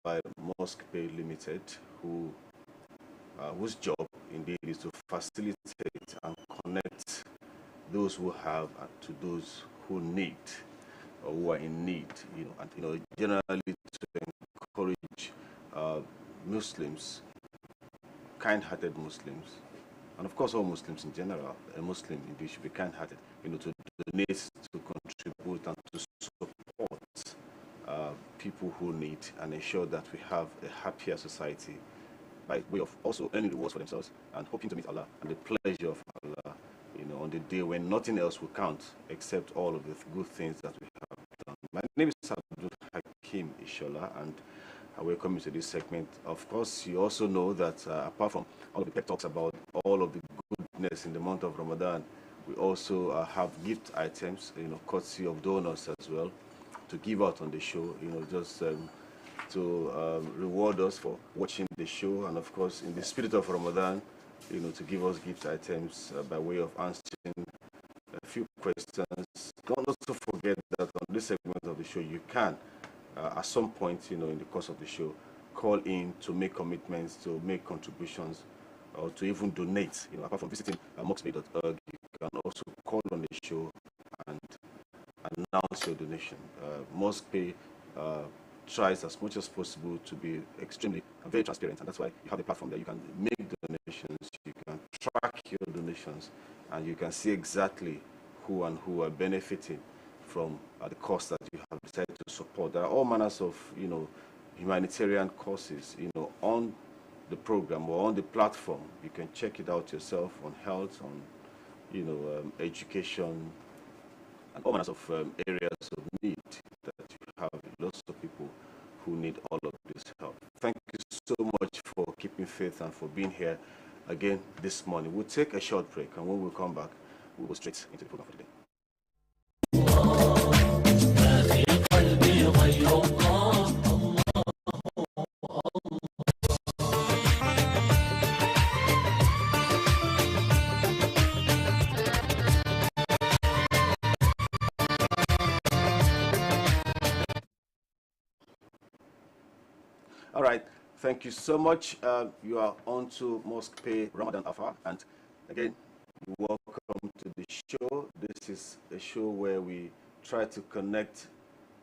by Mosquepay Limited, whose job indeed is to facilitate and connect those who have to those who need or who are in need, and generally to encourage Muslims, kind-hearted Muslims, and of course all Muslims in general. A Muslim indeed should be kind-hearted, to donate, to contribute, and to support people who need, and ensure that we have a happier society by way of also earning rewards for themselves and hoping to meet Allah and the pleasure of Allah, on the day when nothing else will count except all of the good things that we have done. My name is Abdul Hakim Ishola, and I welcome you to this segment. Of course, you also know that apart from all of the pep talks about all of the goodness in the month of Ramadan, we also have gift items, courtesy of donors as well, to give out on the show, just to reward us for watching the show, and of course, in the spirit of Ramadan, to give us gift items by way of answering a few questions. Don't also forget that on this segment of the show, you can, at some point, in the course of the show, call in to make commitments, to make contributions, or to even donate. Apart from visiting mosquepay.org, you can also call on the show and announce your donation. Mosquepay tries as much as possible to be extremely very transparent, and that's why you have a platform that you can make donations, you can track your donations, and you can see exactly who are benefiting from the cause that you have decided to support. There are all manners of humanitarian causes on the program or on the platform. You can check it out yourself on health, on education, and all manners of areas of need that you have. Lots of people who need all of this help. Thank you so much for keeping faith and for being here again this morning. We'll take a short break, and when we come back, we'll go straight into the program for today. All right, thank you so much. You are on to Mosquepay Ramadan Afar, and again, welcome to the show. This is a show where we try to connect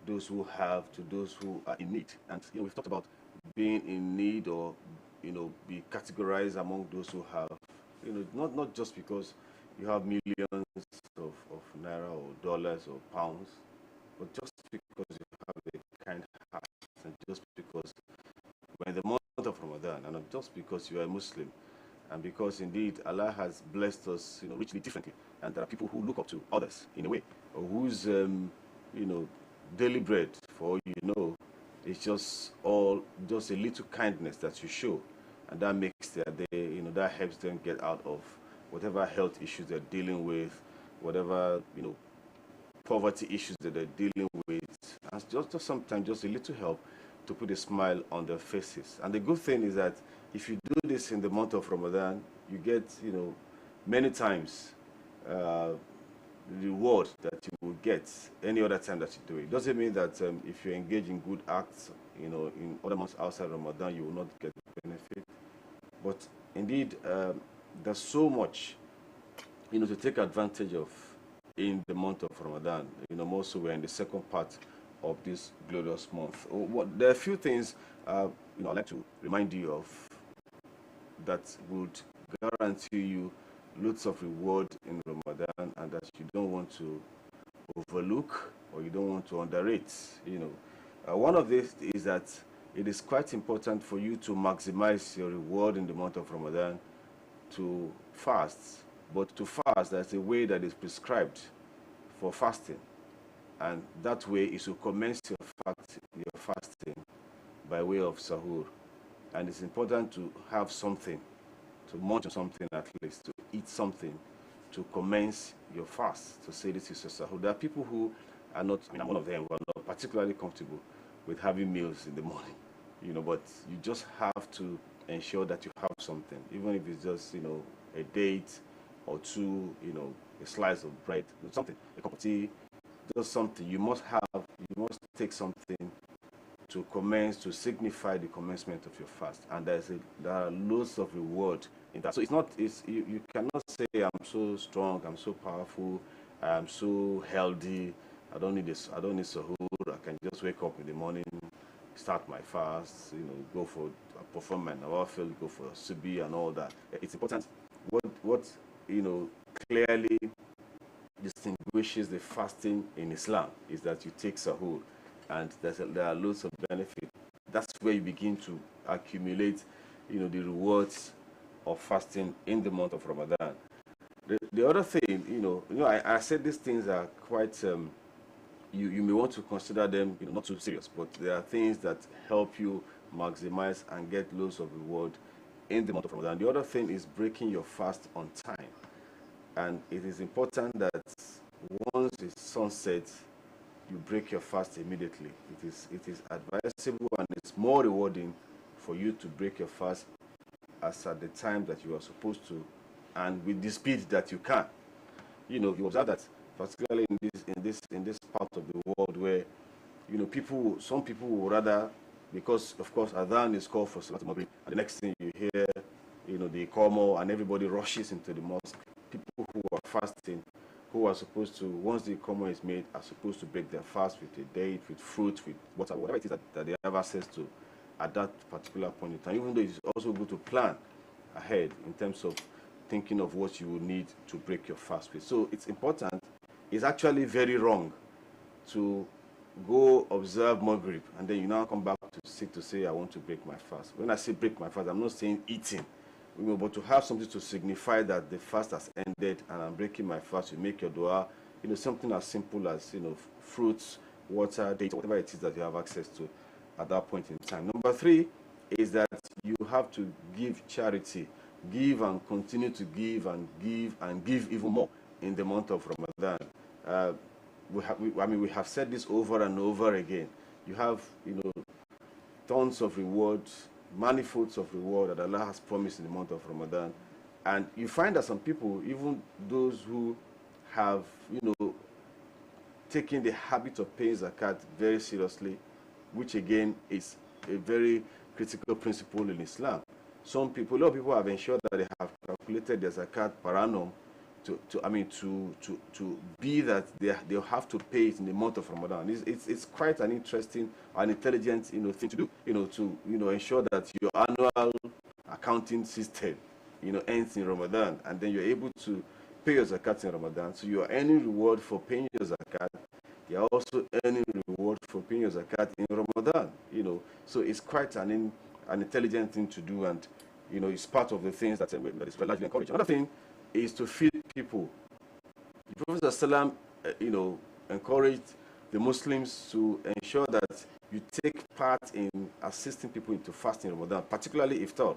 those who have to those who are in need. And we've talked about being in need, or be categorized among those who have, not just because you have millions of naira or dollars or pounds, but just because you have a kind heart, and just because we're in the month of Ramadan, and not just because you are a Muslim, and because indeed Allah has blessed us, richly differently, and there are people who look up to others in a way, or whose, daily bread, for all you know, is just a little kindness that you show, and that makes their day, that helps them get out of whatever health issues they're dealing with, whatever, poverty issues that they're dealing with, and just sometimes just a little help to put a smile on their faces. And the good thing is that if you do this in the month of Ramadan, you get, many times reward that you will get any other time that you do it. It doesn't mean that if you engage in good acts, in other months outside Ramadan, you will not get benefit. But indeed, there's so much, to take advantage of in the month of Ramadan. More so we're in the second part of this glorious month. There are a few things I'd like to remind you of that would guarantee you lots of reward in Ramadan, and that you don't want to overlook or you don't want to underrate. One of these is that it is quite important for you to maximize your reward in the month of Ramadan to fast. But to fast, there's a way that is prescribed for fasting. And that way is to commence your fasting by way of sahur. And it's important to have something, to munch on something at least, to eat something, to commence your fast, to say this is your sahur. There are people who are not, I'm one of them, who are not particularly comfortable with having meals in the morning, but you just have to ensure that you have something, even if it's just, a date or two, a slice of bread, something, a cup of tea, just something. You must take something to commence, to signify the commencement of your fast. And there are loads of reward in that. So it's not, you cannot say, I'm so strong, I'm so powerful, I'm so healthy, I don't need this, I don't need suhoor, I can just wake up in the morning, start my fast, go for, perform my nawafil, go for subi and all that. It's important. What clearly distinguishes the fasting in Islam is that you take sahur, and there are loads of benefits. That's where you begin to accumulate, the rewards of fasting in the month of Ramadan. The other thing, I said these things are quite, you may want to consider them, not too serious, but there are things that help you maximize and get loads of reward in the month of Ramadan. The other thing is breaking your fast on time. And it is important that once it's sunset, you break your fast immediately. It is advisable and it's more rewarding for you to break your fast as at the time that you are supposed to, and with the speed that you can. You observe that, particularly in this part of the world where some people will rather, because of course adhan is called for Salat Maghrib, and the next thing you hear, the Iqamah, and everybody rushes into the mosque. People who are fasting, who are supposed to, once the Iqamah is made, are supposed to break their fast with a date, with fruit, with whatever it is that they have access to at that particular point in time, even though it's also good to plan ahead in terms of thinking of what you will need to break your fast with. So it's important. It's actually very wrong to go observe Maghrib and then you now come back to sit to say, I want to break my fast. When I say break my fast, I'm not saying eating, but to have something to signify that the fast has ended and I'm breaking my fast. You make your dua, something as simple as, fruits, water, date, whatever it is that you have access to at that point in time. Number 3 is that you have to give charity. Give and continue to give and give and give even more in the month of Ramadan. We have said this over and over again. You have, tons of rewards, manifolds of reward that Allah has promised in the month of Ramadan. And you find that some people, even those who have, taken the habit of paying zakat very seriously, which again is a very critical principle in Islam. A lot of people have ensured that they have calculated their zakat per annum to be that they'll have to pay it in the month of Ramadan. It's quite an interesting and intelligent thing to do, to ensure that your annual accounting system ends in Ramadan, and then you're able to pay your zakat in Ramadan. So you are earning reward for paying your zakat. You're also earning reward for paying your zakat in Ramadan. So it's quite an intelligent thing to do, and it's part of the things that is largely encouraged. Another thing is to feed people. The Prophet ﷺ, encouraged the Muslims to ensure that you take part in assisting people into fasting in Ramadan, particularly iftar.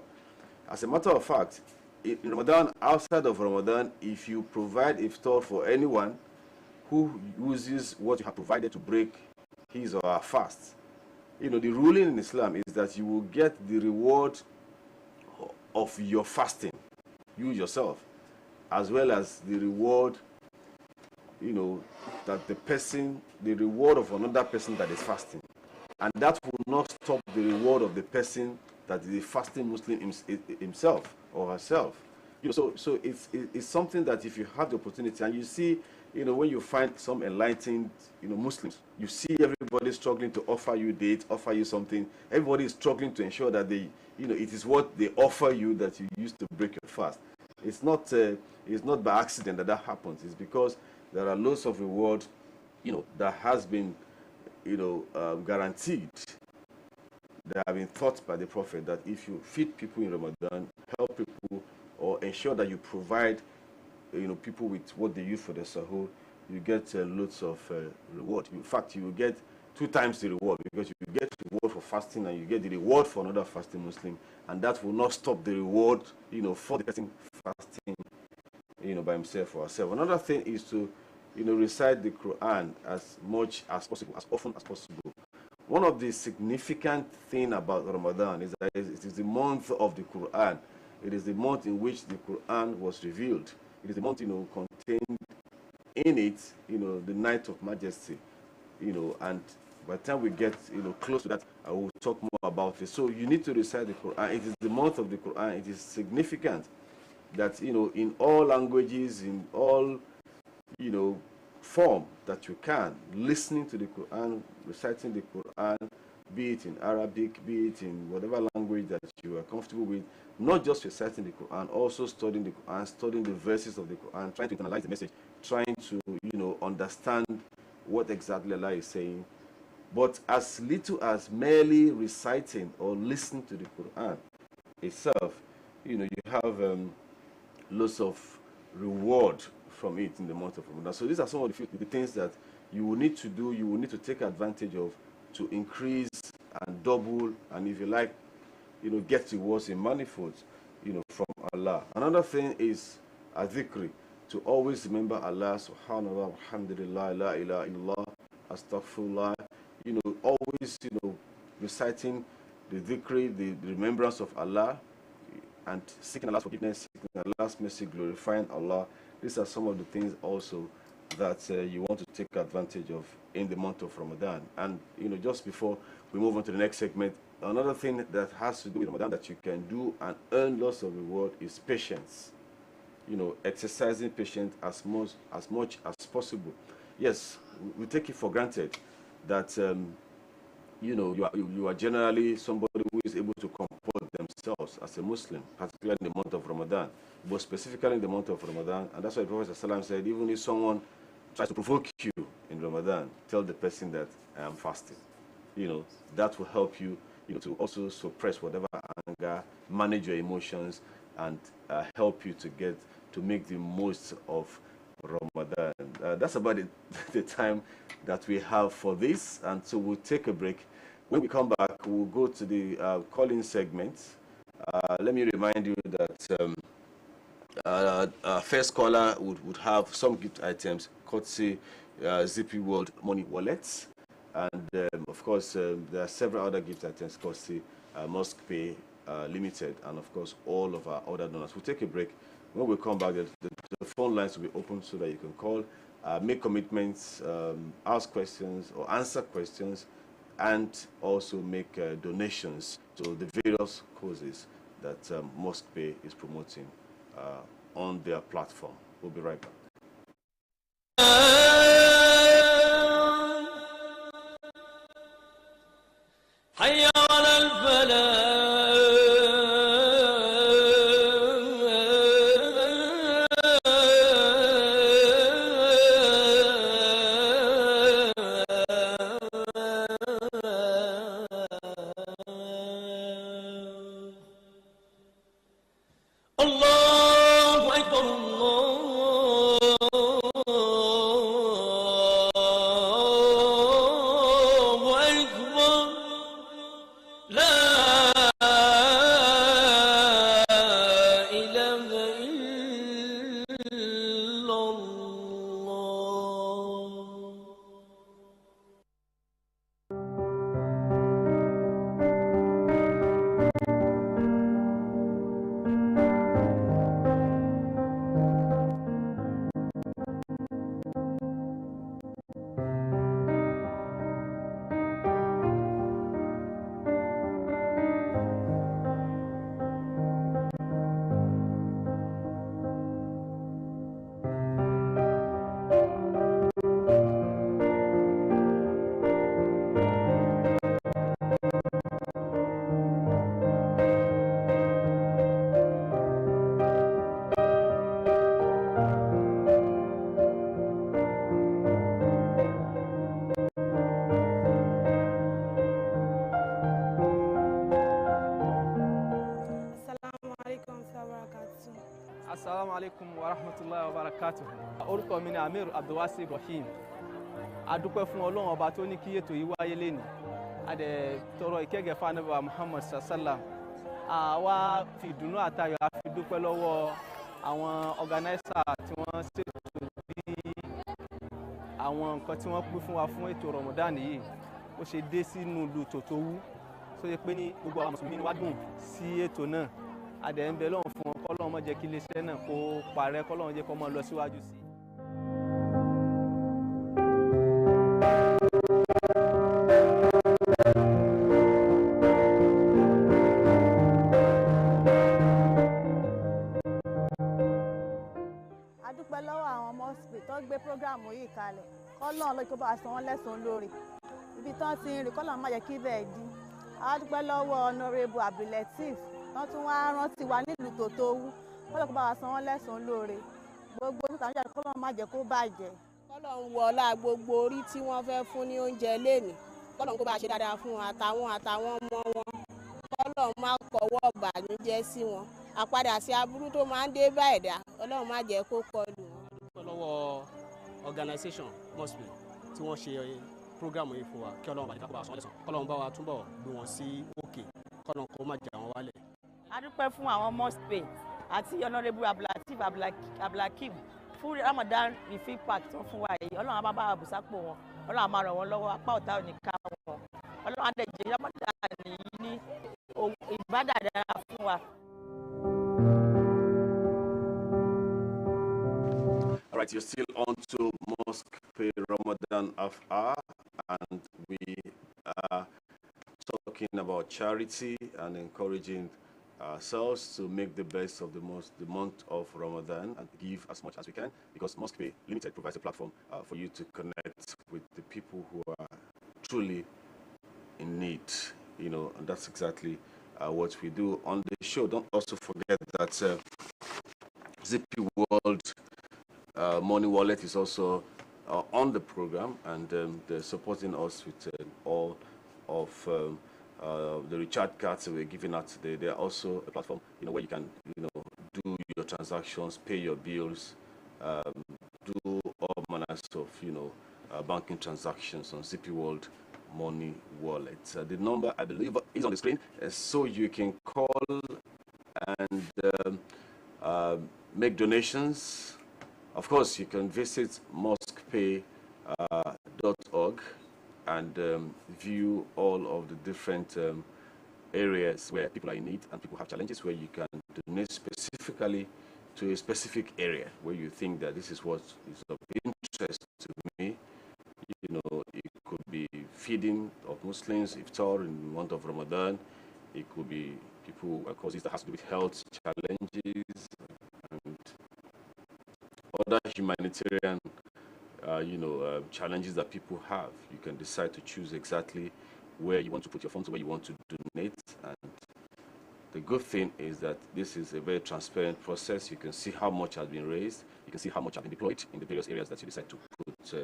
As a matter of fact, in Ramadan, outside of Ramadan, if you provide iftar for anyone who uses what you have provided to break his or her fast, the ruling in Islam is that you will get the reward of your fasting, you yourself, as well as the reward, that the reward of another person that is fasting. And that will not stop the reward of the person that is the fasting Muslim himself or herself. So it's something that if you have the opportunity, and you see, when you find some enlightened, Muslims, you see everybody struggling to offer you date, offer you something. Everybody is struggling to ensure that it is what they offer you that you use to break your fast. It's not by accident that happens. It's because there are loads of reward, that has been, guaranteed. They have been taught by the Prophet that if you feed people in Ramadan, help people, or ensure that you provide, people with what they use for their sahur, you get loads of reward. In fact, you will get 2 times the reward, because you get reward for fasting and you get the reward for another fasting Muslim, and that will not stop the reward, for the person fasting, by himself or herself. Another thing is to, recite the Quran as much as possible, as often as possible. One of the significant things about Ramadan is that it is the month of the Quran. It is the month in which the Quran was revealed. It is the month, contained in it, the night of majesty, and By the time we get close to that, I will talk more about it. So you need to recite the Quran. It is the month of the Quran. It is significant that in all languages, in all form that you can, listening to the Quran, reciting the Quran, be it in Arabic, be it in whatever language that you are comfortable with, not just reciting the Quran, also studying the Quran, studying the verses of the Quran, trying to internalize the message, trying to understand what exactly Allah is saying. But as little as merely reciting or listening to the Quran itself, you have lots of reward from it in the month of Ramadan. So these are some of the things that you will need to do, you will need to take advantage of to increase and double, and if you like, get rewards in manifolds, from Allah. Another thing is adhikri, to always remember Allah, subhanallah, alhamdulillah, la ilaha illallah, astaghfirullah, always, reciting the dhikri, the remembrance of Allah, and seeking Allah's forgiveness, seeking Allah's mercy, glorifying Allah. These are some of the things also that you want to take advantage of in the month of Ramadan. And just before we move on to the next segment, another thing that has to do with Ramadan that you can do and earn lots of reward is patience. Exercising patience as much as possible. Yes, we take it for granted that you are generally somebody who is able to comport themselves as a Muslim, particularly in the month of Ramadan, but specifically in the month of Ramadan. And that's why the Prophet ﷺ said, even if someone tries to provoke you in Ramadan, tell the person that I am fasting. That will help you, to also suppress whatever anger, manage your emotions, and help you to make the most of Ramadan. That's about the time that we have for this, and so we'll take a break. When we come back, we'll go to the call-in segment. Let me remind you that our first caller would have some gift items, courtesy Zippy World Money Wallets, and of course there are several other gift items, courtesy Mosquepay Limited, and of course all of our other donors. We'll take a break. When we come back, the phone lines will be open so that you can call, make commitments, ask questions or answer questions, and also make donations to the various causes that Mosquepay is promoting on their platform. We'll be right back. Assalamu alaikum wa rahmatullahi wa barakatuh. Orúkọ mi ni Amir Abdulwasi Ibrahim. A dúpẹ́ fún Ọlọ́run ọba tó ní kí ètò yìí wáyé lénìí. A dẹ̀ tọrọ ìkẹ́gẹ́ fún Ànábì wa Muhammad sallam. Àwa fi ìdùnnú àtayọ̀ a fi dúpẹ́ lọ́wọ́ àwọn organizer tí wọ́n ṣètò bí àwọn nǹkan tí wọ́n pín fún wa fún ètò Ramadan yìí. Ó ṣe dé sínú ìlú Tòtòwú. Tó yẹ pé ní gbogbo àwọn Mùsùlùmí ni wá dùn sí ètò náà. A dẹ̀ ń bẹ Ọlọ́run fún wọn k'Ọlọ́run má jẹ́ kí iléeṣẹ́ náà kó parẹ́, k'Ọlọ́run jẹ́ kó máa lọ síwájú sí i. wọ́n gbé prógráàmù yìí kalẹ̀ kọ́lọ́n ló kó bá san wọ́n lẹ́san lórí ibi tán ti ń rìn kọ́lọ́n má jẹ́ kí bẹ́ẹ̀ di a dúpẹ́ lọ́wọ́ Honorable Abdulateef wọ́n tún wá rántí wa nílùú Tòtòwú kọ́lọ́n kó bá wa san wọ́n lẹ́san lórí gbogbo nípa níjà kọ́lọ́n má jẹ́ kó bàjẹ́. kọ́lọ́n wọlá gbogbo orí tí wọ́n fẹ́ fún ní oúnjẹ lénìí kọ́lọ́n kó bá ṣe dáadáa fún àtàwọn ọmọ wọn kọ́lọ́n má kọ́wọ́ bànújẹ́ sí wọn àpadà sí aburú tó máa ń dé bá ẹ̀dá Ọlọ́run má jẹ́ kó kọlù wọn. lọ́wọ́ organisation Mosquepay tí wọ́n ṣe programu yìí fún wa kí Ọlọ́run bá dìkà kó bá sọ lẹ́san kọ́lọ́run bá wa túbọ̀ gbé wọn sí òkè kọ́lọ́run kó má jà wọn wálẹ̀. a dúpẹ́ fún àwọn Mosquepay àti Honorable Abdulateef Abdulakeem fún Ramadan refill pack tó fún wa yìí Ọlọ́run á bá bá àbùsápò wọn Ọlọ́run á máa ràn wọ́n lọ́wọ́ apá ọ̀tá ò ní ká wọn Ọlọ́run á dẹ̀ jẹ́ Ramadan nìyí ní ìbádàdára fún wa. All right, you're still on to Mosquepay Ramadan Afar, and we are talking about charity and encouraging ourselves to make the best of the month of Ramadan and give as much as we can, because Mosquepay Limited provides a platform for you to connect with the people who are truly in need, you know, and that's exactly what we do on the show. Don't also forget that Zippy World Money Wallet is also on the program, and they're supporting us with all of the recharge cards that we're giving out today. They're also a platform, you know, where you can, you know, do your transactions, pay your bills, do all manners of, you know, banking transactions on Zippy World Money Wallet. The number, I believe, is on the screen, so you can call and make donations. Of course, you can visit mosquepay.org and view all of the different areas where people are in need and people have challenges, where you can donate specifically to a specific area where you think that this is what is of interest to me. You know, it could be feeding of Muslims, iftar in the month of Ramadan. It could be people, causes that has to do with health challenges and other humanitarian, challenges that people have. You can decide to choose exactly where you want to put your funds, where you want to donate. And the good thing is that this is a very transparent process. You can see how much has been raised. You can see how much has been deployed in the various areas that you decide to put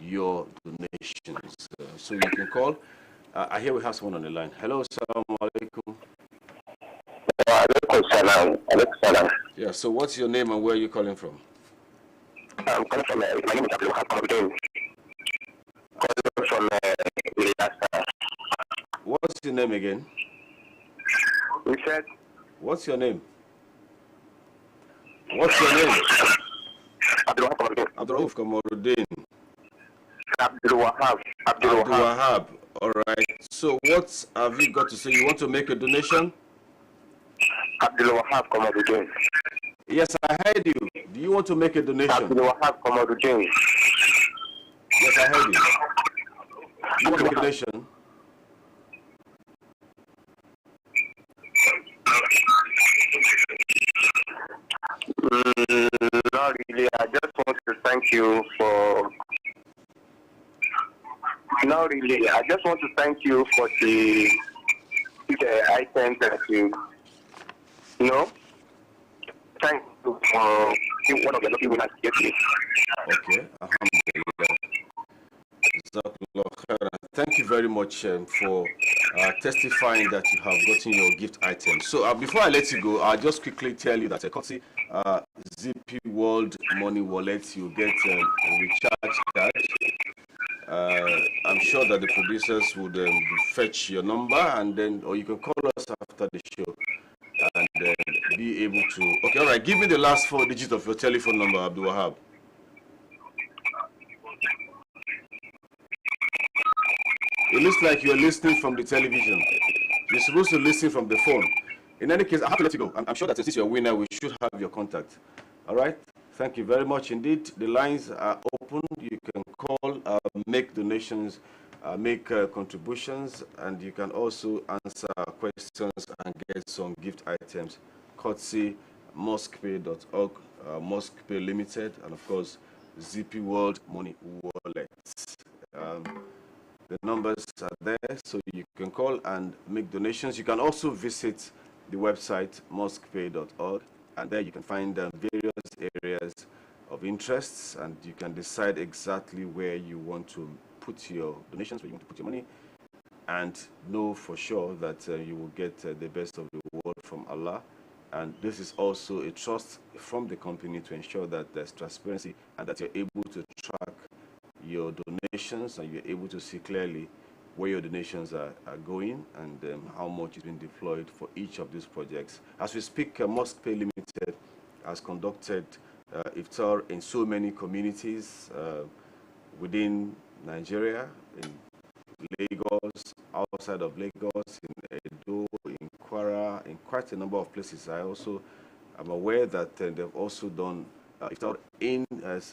your donations. So you can call. I hear we have someone on the line. Hello, assalamu alaikum. Salam. Yeah, so what's your name and where are you calling from? I'm calling from, my name is Abdul calling from What's your name again? You said? What's your name? What's your name? Abdul Kamaruddin. Abdul Wahab. Abdul Wahab. All right. So what have you got to say? You want to make a donation? Abdul Wahab Kamaruddin. Yes, I heard you. Do you want to make a donation? Abdul Wahab Kamaruddin. Yes, I heard you. You want to make a donation? Not really. I just want to thank you for. Not really. I just want to thank you for the items that you. Thank you for one of the lucky winners yesterday. Okay. Alhamdulillah. Jazakallah khairan. Thank you very much for testifying that you have gotten your gift item. So before I let you go, I'll just quickly tell you that courtesy Zippy World Money Wallet, you get a recharge card. I'm sure that the producers would fetch your number, and then, or you can call us after the show and be able to. Okay, all right. Give me the last 4 digits of your telephone number, Abdul Wahab. It looks like you're listening from the television. You're supposed to listen from the phone. In any case, I have to let you go. I'm sure that since you're a winner, we should have your contact. All right? Thank you very much indeed. The lines are open. You can call, make donations, make contributions, and you can also answer questions and get some gift items. Courtesy mosquepay.org, Mosquepay Limited, and of course, ZP World Money Wallet. The numbers are there, so you can call and make donations. You can also visit the website mosquepay.org, and there you can find various areas of interests, and you can decide exactly where you want to put your donations, where you want to put your money, and know for sure that you will get the best of the reward from Allah. And this is also a trust from the company to ensure that there's transparency and that you're able to track your donations and you're able to see clearly where your donations are going and how much is being deployed for each of these projects. As we speak, Mosquepay Limited has conducted iftar in so many communities within Nigeria, in Lagos, outside of Lagos, in Edo, in Kwara, in quite a number of places. I also am aware that they've also done iftar in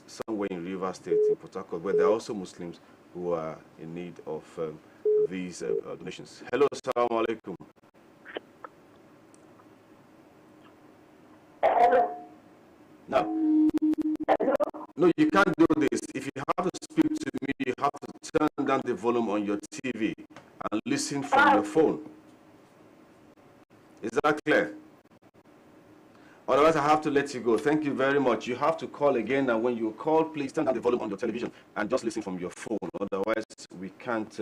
somewhere in River State, in Port Harcourt, where there are also Muslims who are in need of these donations. Hello, assalamu alaikum. Now, no, you can't do this. If you have to speak to me, you have to turn down the volume on your TV and listen from your phone. Is that clear? Otherwise, I have to let you go. Thank you very much. You have to call again, and when you call, please turn down the volume on your television and just listen from your phone. Otherwise, we can't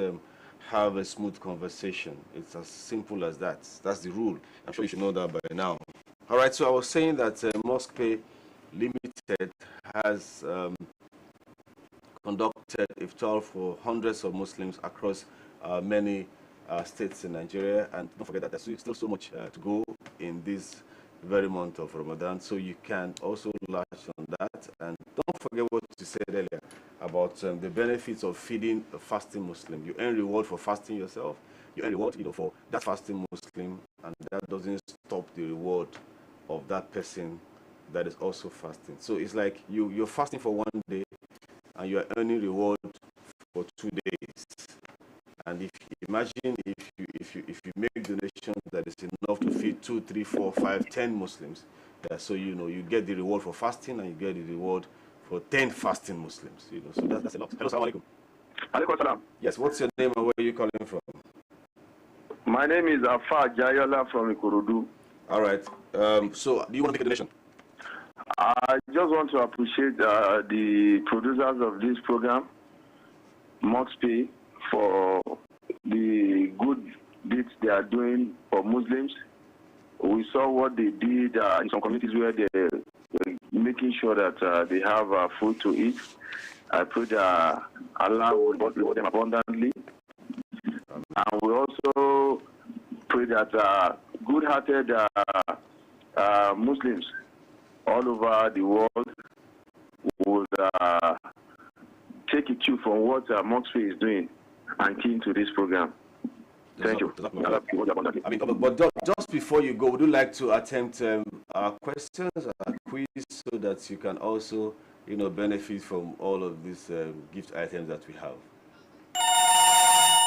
have a smooth conversation. It's as simple as that. That's the rule. I'm sure you should know that by now. All right, so I was saying that Mosquepay Limited has conducted iftar for hundreds of Muslims across many states in Nigeria, and don't forget that there's still so much to go in this very month of Ramadan, so you can also latch on that. And don't forget what you said earlier about the benefits of feeding a fasting Muslim. You earn reward for fasting yourself, you earn reward for that fasting Muslim, and that doesn't stop the reward of that person that is also fasting. So it's like you're fasting for 1 day and you're earning reward for 2 days. And if you imagine if you make donations that is enough to feed 2, 3, 4, 5, 10 Muslims, so you get the reward for fasting and you get the reward for 10 fasting Muslims. So that's a lot. Hello, assalamu alaikum. Alaikum salam. Yes, what's your name and where are you calling from? My name is Afa Jayola from Ikorodu. All right. So do you want to make a donation? I just want to appreciate the producers of this program, Mosquepay, for the good deeds they are doing for Muslims. We saw what they did in some communities where they're making sure that they have food to eat. I pray that Allah will reward them abundantly. And we also pray that good-hearted Muslims all over the world would take a cue from what Mosquepay is doing and key into this program. Thank you. I mean, but just before you go, would you like to attempt our questions, our quiz, so that you can also, benefit from all of these gift items that we have?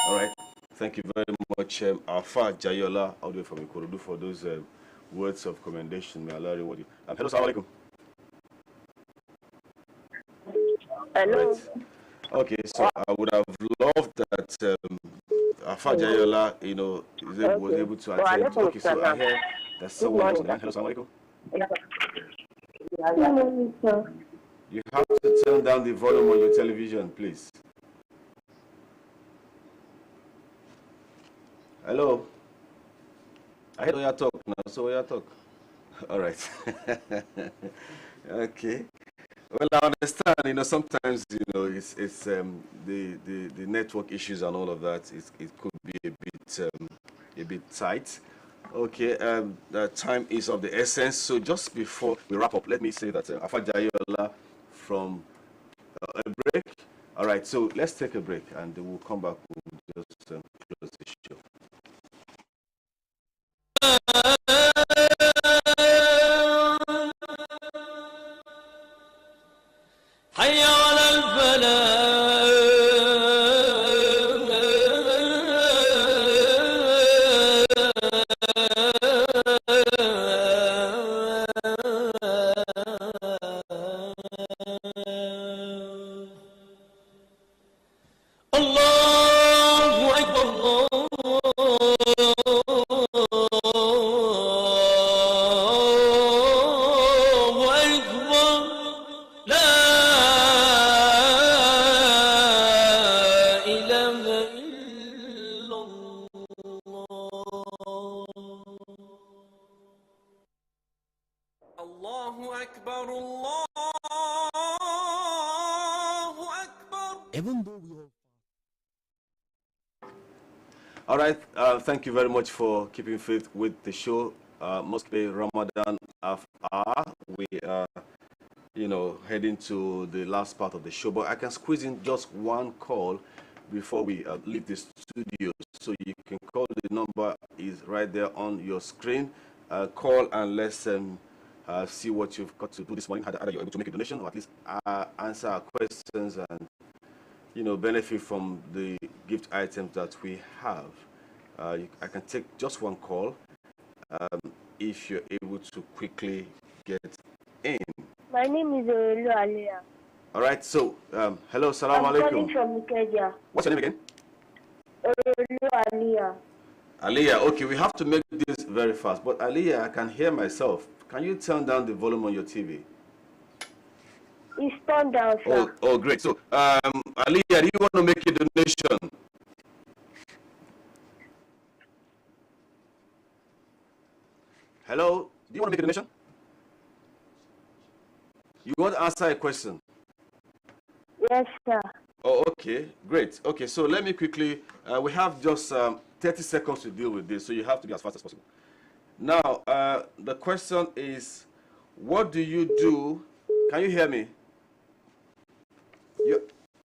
All right. Thank you very much, Alfa Jayola, all the way from Ikorodu, for those words of commendation. May Allah reward you. Hello, assalamu alaikum. Hello. Right. Okay, so I would have loved that Alfa Jayola, was able to attend. Okay, so I hear that someone else on the line. Hello, assalamu alaikum. You have to turn down the volume on your television, please. Hello. I heard your talk now, so your talk. All right. Okay. Well, I understand. Sometimes it's the network issues and all of that. It could be a bit tight. Okay. The time is of the essence. So just before we wrap up, let me say that Alfa Jayola from a break. All right. So let's take a break and we'll come back. We'll just close the show. حي على الفلاح أكبر الله أكبر. Even though we All right, thank you very much for keeping faith with the show. Mosquepay Ramadan Afar. We are, heading to the last part of the show, but I can squeeze in just one call before we leave the studio. So you can call. The number is right there on your screen. Call and let's see what you've got to do this morning. Either you're able to make a donation or at least answer our questions and benefit from the gift items that we have. I can take just one call if you're able to quickly get in. My name is Olu Alia. All right, so hello, salam alaikum. I'm calling from Ikeja. What's your name again? Olu Alia. Aliyah, okay, we have to make this very fast. But Aliyah, I can hear myself. Can you turn down the volume on your TV? It's turned down, sir. Oh, great. So, Aliyah, do you want to make a donation? Hello? Do you want to make a donation? You want to answer a question? Yes, sir. Oh, okay. Great. Okay, so let me quickly, we have just 30 seconds to deal with this, so you have to be as fast as possible. Now, the question is, what do you do? Can you hear me?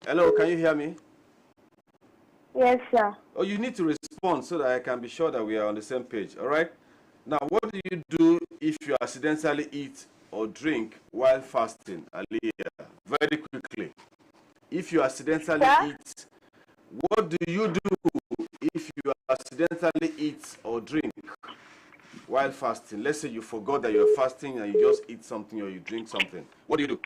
Hello, can you hear me? Yes, sir. Oh, you need to respond so that I can be sure that we are on the same page, all right? Now, what do you do if you accidentally eat or drink while fasting, Aliyah? Very quickly. If you accidentally eat, what do you do if you accidentally eat or drink while fasting? Let's say you forgot that you're fasting and you just eat something or you drink something. What do you do?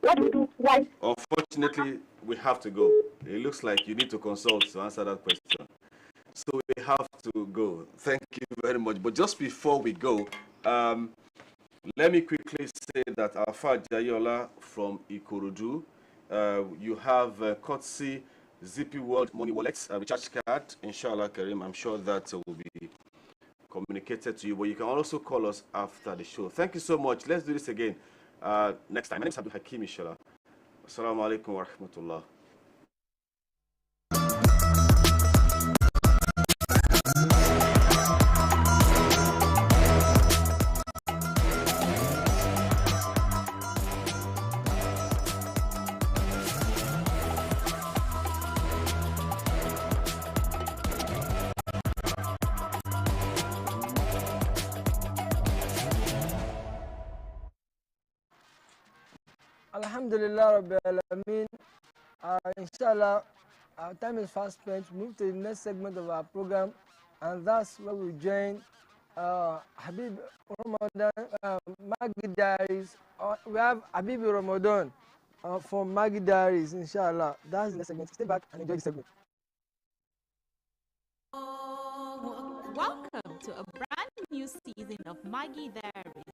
What do you do? Why? Unfortunately, we have to go. It looks like you need to consult to answer that question. So we have to go. Thank you very much. But just before we go, let me quickly say that Alfa Jayola from Ikorodu, you have courtesy Zippy World Money Wallet recharge card. Inshallah, Karim, I'm sure that will be communicated to you. But you can also call us after the show. Thank you so much. Let's do this again next time. My name is Abdul Hakim, inshallah. Assalamu alaikum wa rahmatullah. Alhamdulillah Rabbil Alameen. Inshallah, our time is fast spent. Move to the next segment of our program, and that's where we join Habib Ramadan, Maggi Diaries. We have Habib Ramadan from Maggi Diaries, inshallah. That's the next segment. Stay back and enjoy the segment. Welcome to a brand new season of Maggi Diaries.